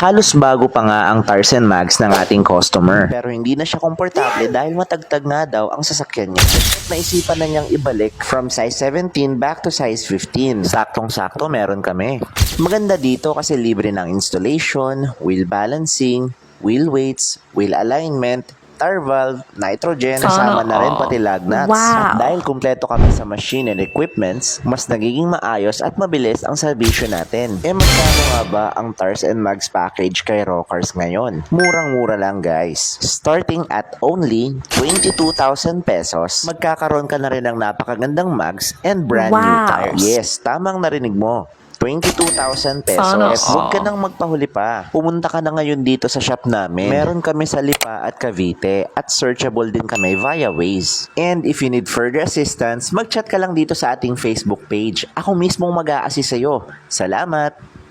Halos bago pa nga ang tires and mags ng ating customer. Pero hindi na siya komportable dahil matagtag nga daw ang sasakyan niya. At naisipan na niyang ibalik from size 17 back to size 15. Saktong-sakto meron kami. Maganda dito kasi libre ng installation, wheel balancing, wheel weights, wheel alignment, tire valve, nitrogen, kasama na rin pati lug nuts. At dahil kumpleto kami sa machine and equipments, mas nagiging maayos at mabilis ang serbisyo natin. Magkano nga ba ang tires and mags package kay Rockers ngayon? Murang-mura lang guys. Starting at only 22,000 pesos, magkakaroon ka na rin ng napakagandang mags and brand new tires. Yes, tamang narinig mo. 22,000 pesos. At huwag ka nang magpahuli pa. Pumunta ka na ngayon dito sa shop namin. Meron kami sa Lipa at Cavite at searchable din kami via Waze. And if you need further assistance, mag-chat ka lang dito sa ating Facebook page. Ako mismong mag-a-assist sa'yo. Salamat!